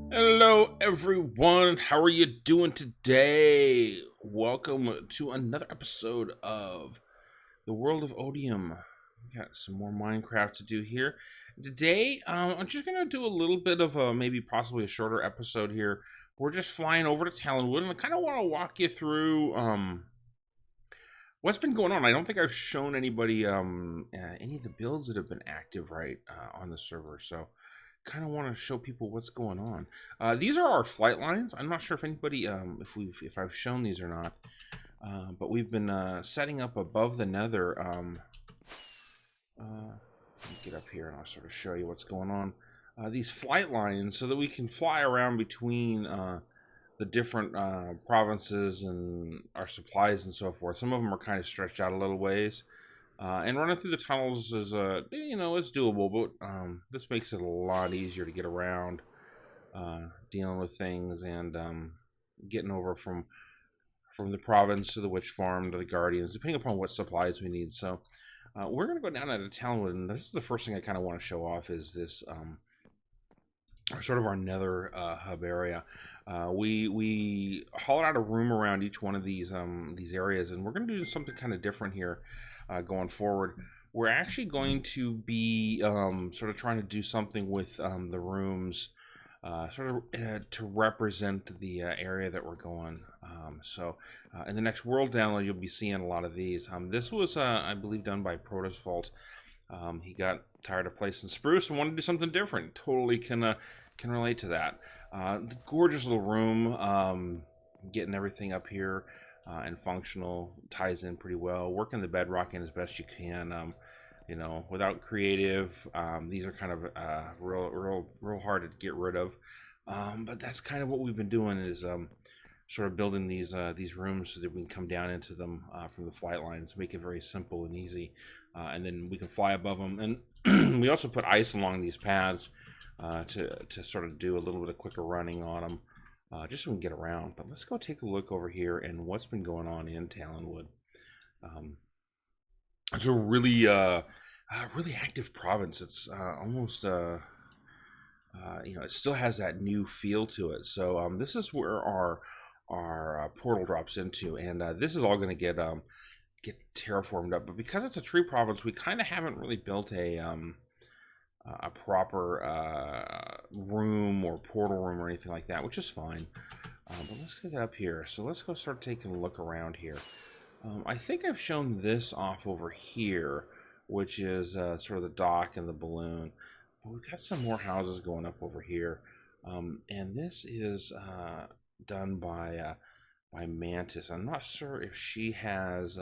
Hello everyone, how are you doing today? Welcome to another episode of the World of Otium. We got some more Minecraft to do here. Today, I'm just going to do a little bit of maybe possibly a shorter episode here. We're just flying over to Talonwood, and I kind of want to walk you through what's been going on. I don't think I've shown anybody any of the builds that have been active on the server, so kind of want to show people what's going on. These are our flight lines. I'm not sure if anybody if I've shown these or not, but we've been setting up above the nether. Let me get up here and I'll sort of show you what's going on. These flight lines so that we can fly around between the different provinces and our supplies and so forth. Some of them are kind of stretched out a little ways. And running through the tunnels is, it's doable, but this makes it a lot easier to get around, dealing with things and getting over from the province to the witch farm to the guardians, depending upon what supplies we need. So we're going to go down to Talonwood, and this is the first thing I kind of want to show off is this sort of our nether hub area. We hollowed out a room around each one of these areas, and we're going to do something kind of different here. Going forward, we're actually going to be sort of trying to do something with the rooms to represent the area that we're going. So in the next world download, you'll be seeing a lot of these. This was, I believe, done by ProtosVault. He got tired of placing spruce and wanted to do something different. Totally can relate to that. The gorgeous little room, getting everything up here. And functional, ties in pretty well. Working the bedrock in as best you can. Without creative, these are kind of real hard to get rid of. But that's kind of what we've been doing is sort of building these rooms so that we can come down into them from the flight lines, make it very simple and easy, and then we can fly above them. And we also put ice along these paths to sort of do a little bit of quicker running on them. Just so we can get around. But let's go take a look over here and what's been going on in Talonwood. It's a really active province. It's almost it still has that new feel to it. So this is where our portal drops into, and this is all going to get terraformed up. But because it's a tree province, we kind of haven't really built a proper room or portal room or anything like that, which is fine. But let's get up here. So let's go start taking a look around here. I think I've shown this off over here, which is sort of the dock and the balloon. But we've got some more houses going up over here. And this is done by Mantis. I'm not sure if she has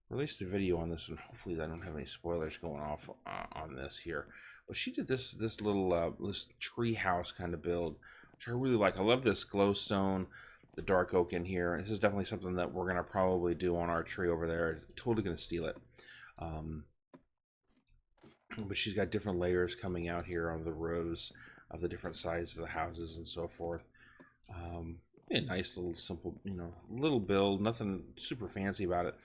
released a video on this one. Hopefully I don't have any spoilers going off on this here. But she did this little this tree house kind of build, which I really like. I love this glowstone, the dark oak in here. This is definitely something that we're gonna probably do on our tree over there. Totally gonna steal it. But she's got different layers coming out here on the rows of the different sides of the houses and so forth. A nice little simple, little build. Nothing super fancy about it.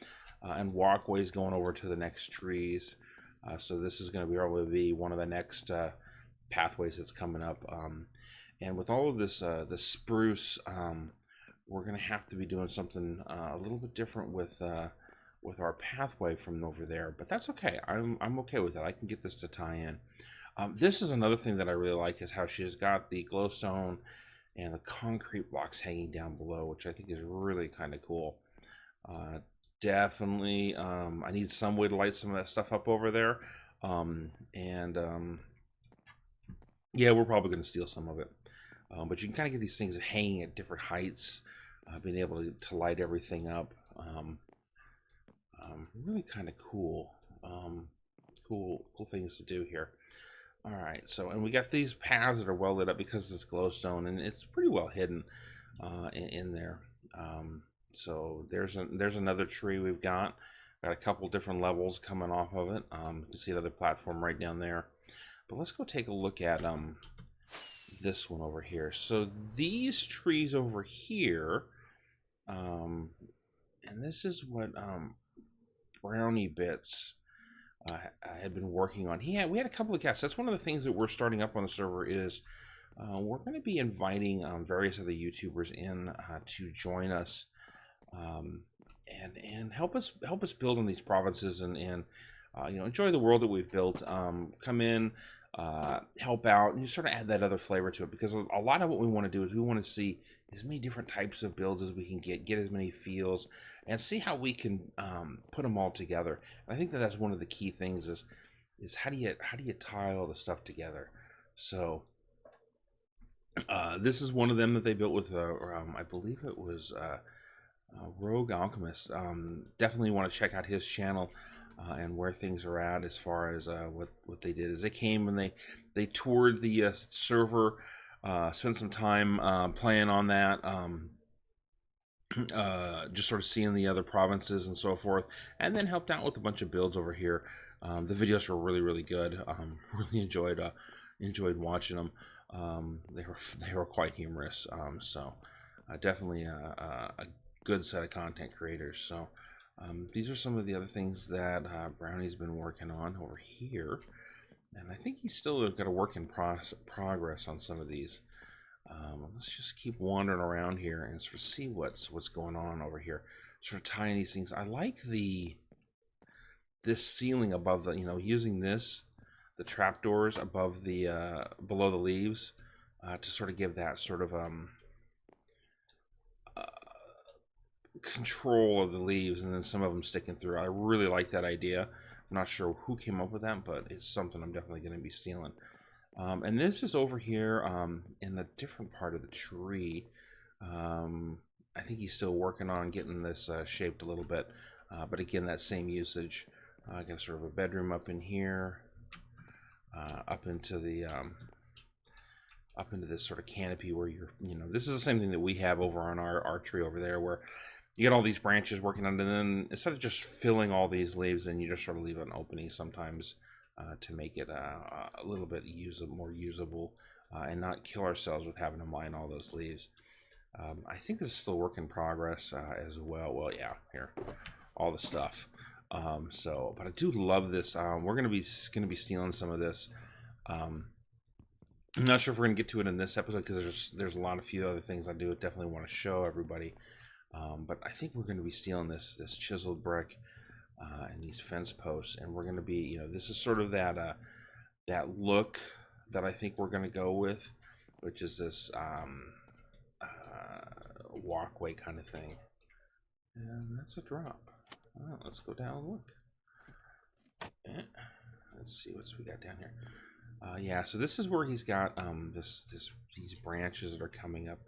And walkways going over to the next trees. So this is going to probably one of the next pathways that's coming up. And with all of this the spruce, we're going to have to be doing something a little bit different with our pathway from over there. But that's okay. I'm okay with that. I can get this to tie in. This is another thing that I really like is how she's got the glowstone and the concrete blocks hanging down below, which I think is really kind of cool. Definitely, I need some way to light some of that stuff up over there. Yeah, we're probably going to steal some of it. But you can kind of get these things hanging at different heights, being able to light everything up. Really kind of cool. Cool things to do here. All right, so, and we got these paths that are well lit up because of this glowstone, and it's pretty well hidden in there. So there's another tree we've got a couple different levels coming off of it. You can see another platform right down there. But let's go take a look at this one over here. So these trees over here, and this is what BrownieBits I had been working on. We had a couple of guests. That's one of the things that we're starting up on the server is we're going to be inviting various other YouTubers in to join us and help us build in these provinces and you know, enjoy the world that we've built. Come in, help out, and just sort of add that other flavor to it, because a lot of what we want to do is we want to see as many different types of builds as we can get as many feels, and see how we can put them all together. And I think that that's one of the key things is how do you tie all the stuff together. So this is one of them that they built with I believe it was Rogue Alchemist. Definitely want to check out his channel and where things are at as far as what they did. Is they came and they toured the server, spent some time playing on that, just sort of seeing the other provinces and so forth, and then helped out with a bunch of builds over here. The videos were really good. Really enjoyed watching them. They were quite humorous. So definitely a good set of content creators. So these are some of the other things that Brownie's been working on over here, and I think he's still got a work in progress on some of these. Let's just keep wandering around here and sort of see what's going on over here. Sort of tying these things. I like this ceiling above the, you know, using the trapdoors above the below the leaves to sort of give that sort of control of the leaves, and then some of them sticking through. I really like that idea. I'm not sure who came up with that, but it's something I'm definitely going to be stealing. And this is over here in a different part of the tree. I think he's still working on getting this shaped a little bit, but again, that same usage. I got sort of a bedroom up in here, up into the up into this sort of canopy where you're, you know, this is the same thing that we have over on our tree over there, where you get all these branches working on, and then instead of just filling all these leaves, then you just sort of leave an opening sometimes to make it a little bit more usable, and not kill ourselves with having to mine all those leaves. I think this is still work in progress as well. Well, yeah, here, all the stuff. So, but I do love this. We're gonna be stealing some of this. I'm not sure if we're gonna get to it in this episode, because there's a lot of few other things I do definitely want to show everybody. But I think we're going to be stealing this chiseled brick and these fence posts, and we're going to be, you know, this is sort of that look that I think we're going to go with, which is this walkway kind of thing. And that's a drop. Well, let's go down and look. Let's see what we got down here. Yeah, so this is where he's got these branches that are coming up.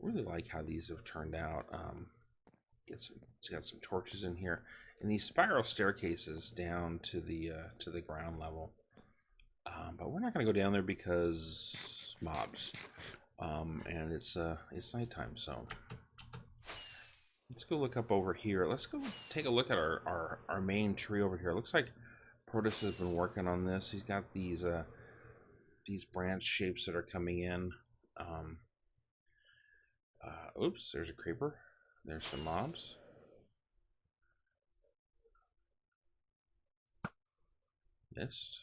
Really like how these have turned out. It's got some torches in here, and these spiral staircases down to the ground level. But we're not going to go down there because mobs, and it's nighttime. So let's go look up over here. Let's go take a look at our main tree over here. It looks like Protos has been working on this. He's got these branch shapes that are coming in. Oops, there's a creeper. There's some mobs. Missed.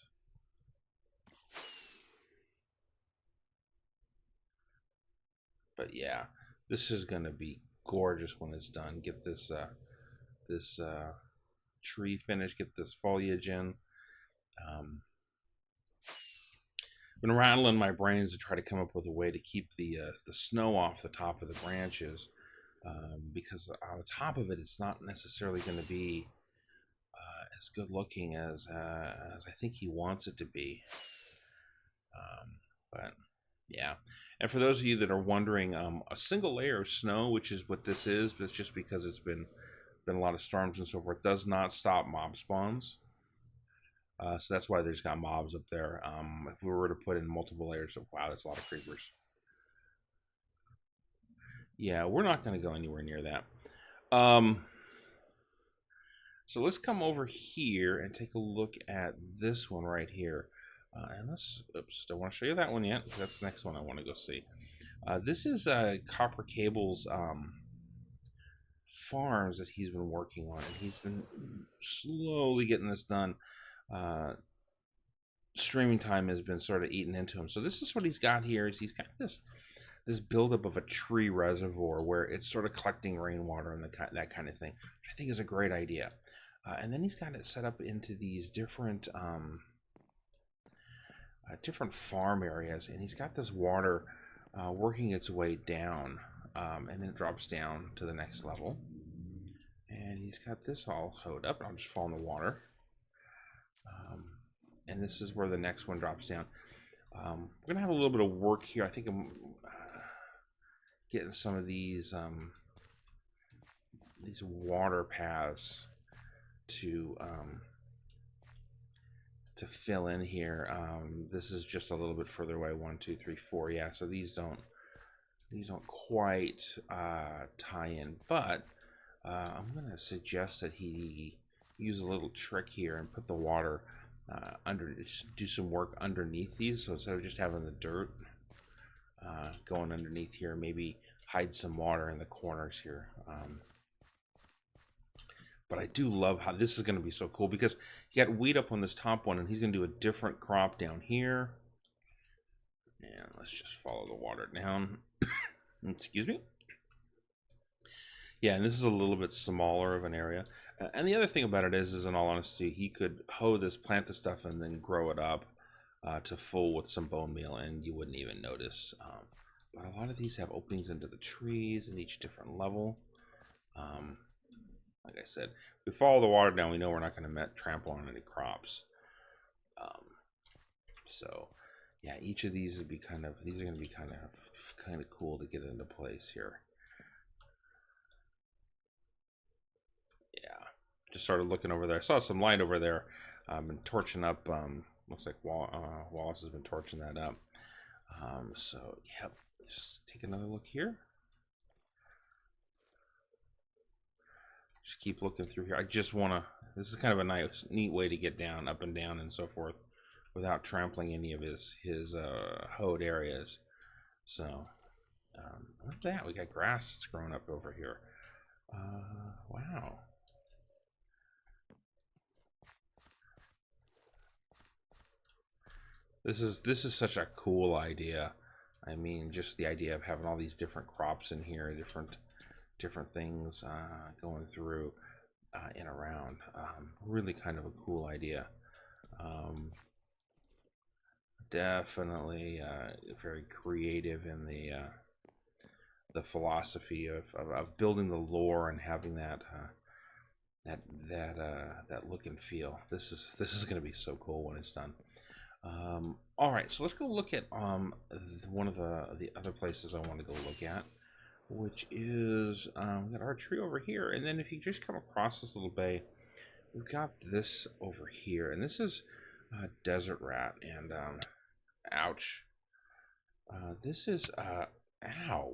But yeah, this is gonna be gorgeous when it's done. Get this tree finished. Get this foliage in. Been rattling my brains to try to come up with a way to keep the snow off the top of the branches, because on the top of it, it's not necessarily going to be as good looking as I think he wants it to be. But yeah, and for those of you that are wondering, a single layer of snow, which is what this is, but it's just because it's been a lot of storms and so forth, does not stop mob spawns. So that's why there's got mobs up there. If we were to put in multiple layers of, wow, that's a lot of creepers. Yeah, we're not going to go anywhere near that. So let's come over here and take a look at this one right here. And let's, oops, don't want to show you that one yet. That's the next one I want to go see. This is Copper Cable's farms that he's been working on, and he's been slowly getting this done. streaming time has been sort of eaten into him. So this is what he's got here. Is he's got this buildup of a tree reservoir where it's sort of collecting rainwater and that kind of thing, which I think is a great idea. And then he's got it set up into these different different farm areas, and he's got this water working its way down, and then it drops down to the next level. And he's got this all hoed up. I'll just fall in the water. And this is where the next one drops down. We're gonna have a little bit of work here. I think I'm getting some of these water paths to fill in here. This is just a little bit further away. 1, 2, 3, 4. Yeah, so these don't quite tie in, but I'm gonna suggest that he use a little trick here and put the water do some work underneath these. So instead of just having the dirt going underneath here, maybe hide some water in the corners here. But I do love how this is going to be so cool, because you got wheat up on this top one, and he's going to do a different crop down here. And let's just follow the water down. Excuse me. Yeah, and this is a little bit smaller of an area. And the other thing about it is in all honesty, he could plant this stuff, and then grow it up to full with some bone meal, and you wouldn't even notice. But a lot of these have openings into the trees in each different level. Like I said, if we follow the water down, we know we're not going to trample on any crops. So, yeah, each of these would be these are going to be kind of cool to get into place here. Yeah, just started looking over there. I saw some light over there. Been torching up. Looks like Wallace has been torching that up. So, yep, just take another look here. Just keep looking through here. I just want to, this is kind of a neat way to get down, up and down and so forth, without trampling any of his hoed areas. So, look at that. We got grass that's growing up over here. Wow. This is such a cool idea. I mean, just the idea of having all these different crops in here, different things going through and around. Really kind of a cool idea. Definitely very creative in the philosophy of building the lore and having that look and feel. This is going to be so cool when it's done. All right, so let's go look at one of the other places I want to go look at, which is we got our tree over here, and then if you just come across this little bay, we've got this over here, and this is desert rat, and ouch, this is ow,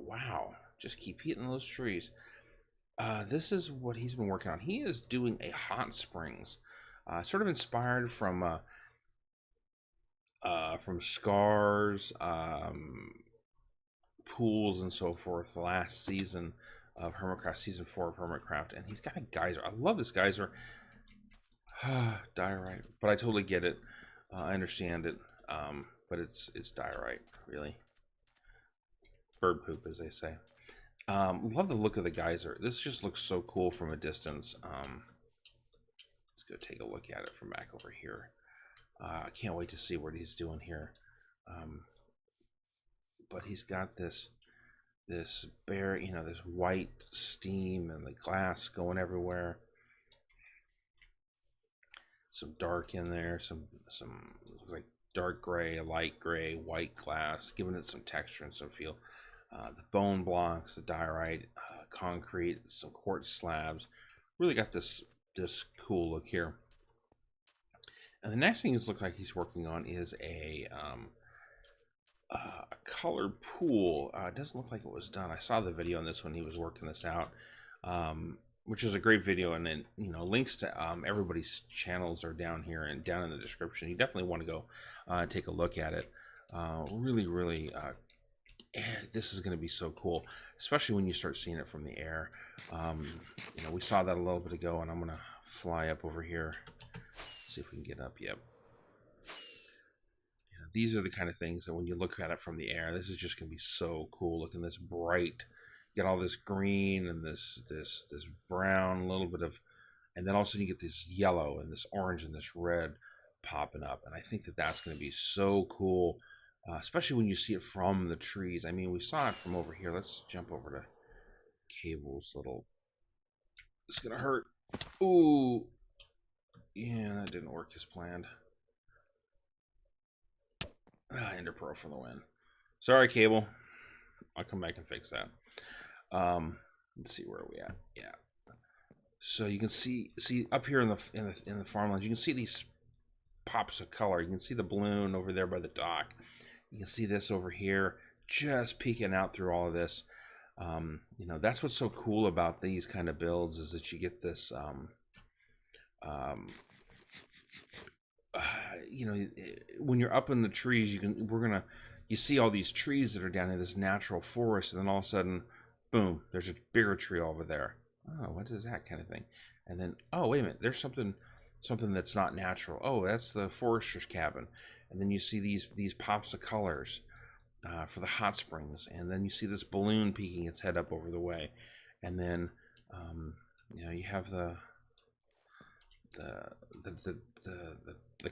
wow, just keep hitting those trees. This is what he's been working on. He is doing a hot springs, sort of inspired from Scar's pools and so forth, the last season of Hermitcraft, season 4 of Hermitcraft, and he's got a geyser. I love this geyser. Diorite, but I totally get it. I understand it, but it's diorite, really. Bird poop, as they say. Love the look of the geyser. This just looks so cool from a distance. Let's go take a look at it from back over here. I can't wait to see what he's doing here. But he's got this bare, this white steam and the glass going everywhere. Some dark in there, some like dark gray, light gray, white glass, giving it some texture and some feel. The bone blocks, the diorite, concrete, some quartz slabs. Really got this cool look here. And the next thing it looks like he's working on is a colored pool. It doesn't look like it was done. I saw the video on this when he was working this out, which is a great video. And then links to everybody's channels are down here and down in the description. You definitely want to go and take a look at it. Really, this is going to be so cool, especially when you start seeing it from the air. We saw that a little bit ago, and I'm gonna fly up over here. See if we can get up. Yep. these are the kind of things that when you look at it from the air, this is just going to be so cool. Look at this bright, you get all this green and this brown, a little bit of, and then all of a sudden you get this yellow and this orange and this red popping up. And I think that that's going to be so cool, especially when you see it from the trees. I mean, we saw it from over here. Let's jump over to Cable's little, it's going to hurt. Ooh, yeah, that didn't work as planned. Ender Pearl for the win. Sorry, Cable. I'll come back and fix that. Let's see, where are we at? Yeah. So you can see up here in the farmlands, you can see these pops of color. You can see the balloon over there by the dock. You can see this over here, just peeking out through all of this. You know, that's what's so cool about these kind of builds, is that you get this. You know, when you're up in the trees, you see all these trees that are down in this natural forest, and then all of a sudden, boom, there's a bigger tree over there. Oh, what is that kind of thing? And then, oh, wait a minute, there's something that's not natural. Oh, that's the forester's cabin. And then you see these pops of colors for the hot springs, and then you see this balloon peeking its head up over the way, and then you know, you have the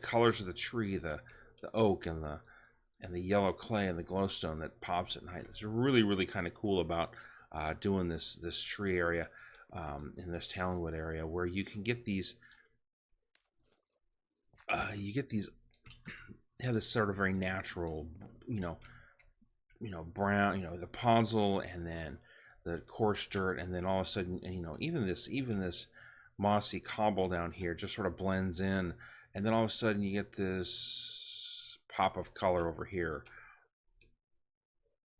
colors of the tree, the oak and the yellow clay and the glowstone that pops at night. It's really kind of cool about doing this tree area in this Talonwood area, where you can get these have this sort of very natural, you know, brown, you know, the podzol, and then the coarse dirt, and then all of a sudden, you know, even this mossy cobble down here just sort of blends in, and then all of a sudden you get this pop of color over here.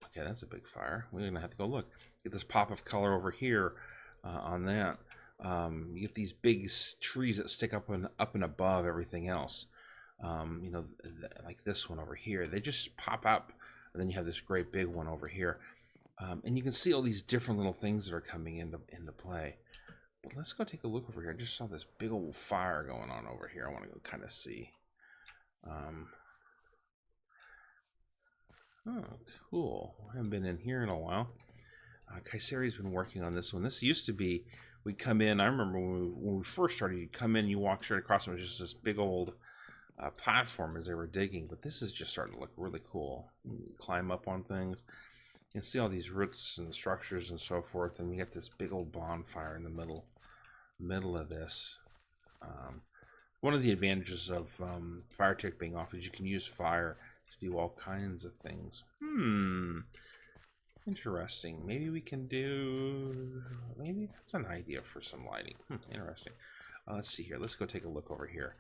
Okay, that's a big fire. We're gonna have to go look. Get this pop of color over here on that. You get these big trees that stick up and above everything else. You know, like this one over here. They just pop up, and then you have this great big one over here. And you can see all these different little things that are coming into play. But let's go take a look over here. I just saw this big old fire going on over here. I want to go kind of see. Oh, cool. I haven't been in here in a while. Kysaeri's been working on this one. This used to be, we'd come in, I remember when we first started, you'd come in, you walk straight across, and it was just this big old platform as they were digging. But this is just starting to look really cool. You can climb up on things. You can see all these roots and structures and so forth, and you get this big old bonfire in the middle of this. One of the advantages of fire tick being off is you can use fire to do all kinds of things. Interesting. Maybe we can do, maybe that's an idea for some lighting. Interesting. Let's see here. Let's go take a look over here.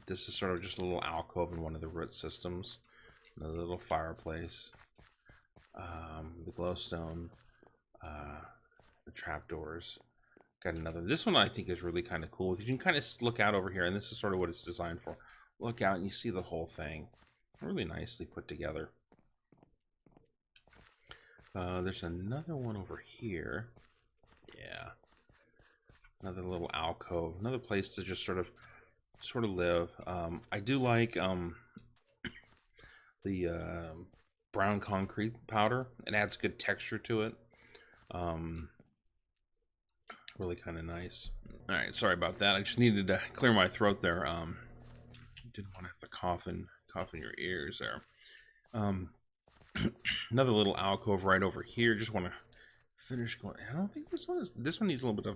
This is sort of just a little alcove in one of the root systems. Another little fireplace. The glowstone, the trapdoors. Got another. This one I think is really kind of cool. You can kind of look out over here, and this is sort of what it's designed for. Look out and you see the whole thing. Really nicely put together. There's another one over here. Yeah. Another little alcove. Another place to just sort of live. I do like the brown concrete powder. It adds good texture to it. Really kind of nice. All right, sorry about that. I just needed to clear my throat there. Didn't want to have to cough in your ears there. Another little alcove right over here. Just want to finish going. I don't think this one needs a little bit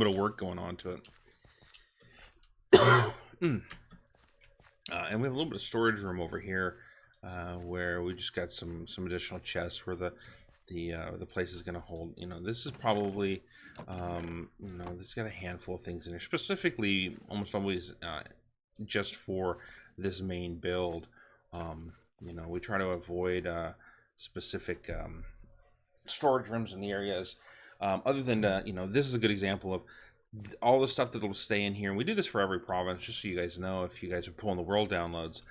of work going on to it. And we have a little bit of storage room over here, where we just got some additional chests where the place is going to hold. You know, this is probably you know, it's got a handful of things in here, specifically almost always just for this main build. You know, we try to avoid specific storage rooms in the areas, other than you know, this is a good example of all the stuff that will stay in here. And we do this for every province, just so you guys know, if you guys are pulling the world downloads.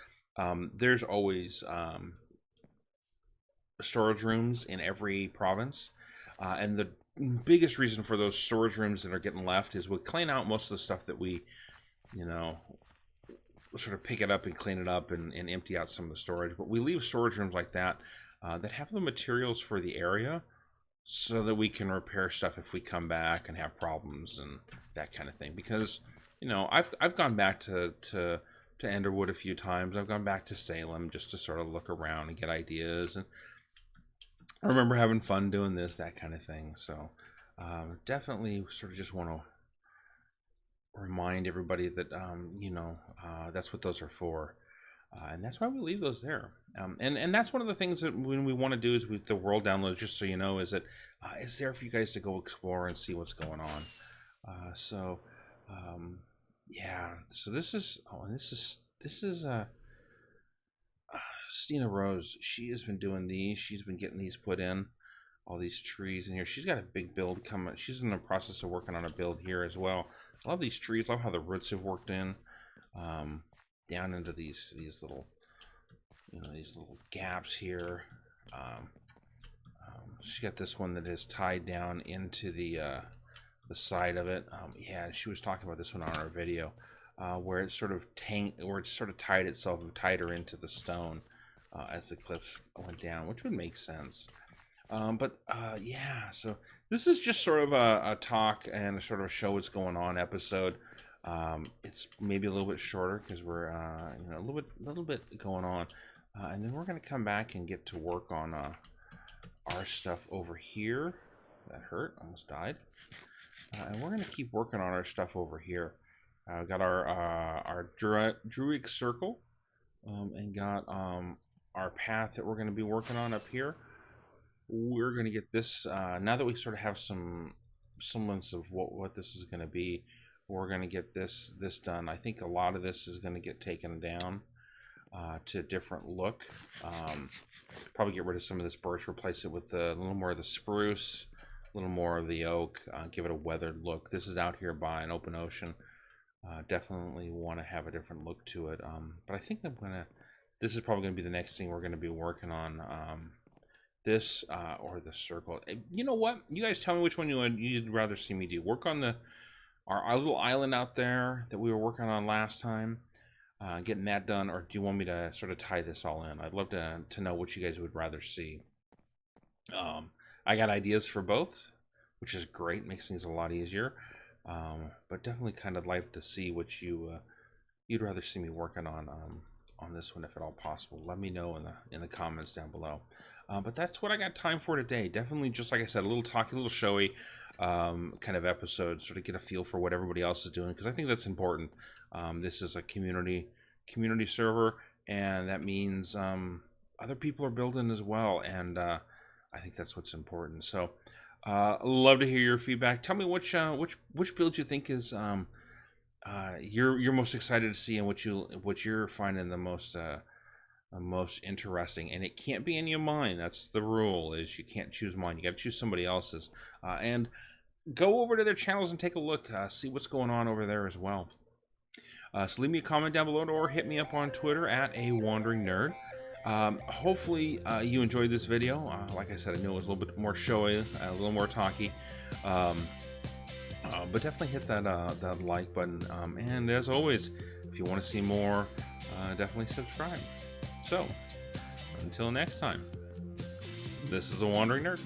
There's always storage rooms in every province, and the biggest reason for those storage rooms that are getting left is we're cleaning out most of the stuff that we, you know, sort of pick it up and clean it up and empty out some of the storage. But we leave storage rooms like that that have the materials for the area, so that we can repair stuff if we come back and have problems and that kind of thing. Because, you know, I've gone back to Enderwood a few times. I've gone back to Salem just to sort of look around and get ideas, and I remember having fun doing this, that kind of thing. So definitely sort of just want to remind everybody that you know, that's what those are for, and that's why we leave those there. And that's one of the things that when we want to do is with the world downloads, just so you know, is that it's there for you guys to go explore and see what's going on. Yeah, so this is StinaRose. She has been doing these. She's been getting these put in, all these trees in here. She's got a big build coming. She's in the process of working on a build here as well. I love these trees. I love how the roots have worked in down into these little, you know, these little gaps here. She got this one that is tied down into the side of it. Yeah, she was talking about this one on our video, where it sort of tied itself tighter into the stone as the cliffs went down, which would make sense. Yeah, so this is just sort of a talk and a sort of a show what's going on episode. It's maybe a little bit shorter because we're you know, a little bit going on, and then we're going to come back and get to work on our stuff over here. That hurt, almost died. And we're going to keep working on our stuff over here. We got our druid circle, and got our path that we're going to be working on up here. We're going to get this now that we sort of have some semblance of what this is going to be. We're going to get this done. I think a lot of this is going to get taken down to a different look. Probably get rid of some of this birch, replace it with a little more of the spruce, a little more of the oak, give it a weathered look. This is out here by an open ocean. Definitely want to have a different look to it. But I think this is probably going to be the next thing we're going to be working on. This or the circle. You know what? You guys tell me which one you'd rather see me do. Work on our little island out there that we were working on last time, getting that done, or do you want me to sort of tie this all in? I'd love to know what you guys would rather see. I got ideas for both, which is great. Makes things a lot easier. But definitely kind of like to see what you'd rather see me working on this one, if at all possible. Let me know in the comments down below. But that's what I got time for today. Definitely, just like I said, a little talky, a little showy kind of episode, sort of get a feel for what everybody else is doing, because I think that's important. This is a community server, and that means other people are building as well, and I think that's what's important. So love to hear your feedback. Tell me which build you think is you're most excited to see, and what you're finding the most interesting. And it can't be any of mine. That's the rule, is you can't choose mine. You got to choose somebody else's. And go over to their channels and take a look, see what's going on over there as well. So leave me a comment down below, or hit me up on Twitter at @AWanderingNerd. Hopefully you enjoyed this video. Like I said, I knew it was a little bit more showy, a little more talky, but definitely hit that like button, and as always, if you want to see more, definitely subscribe. So until next time, this is a Wandering Nerd.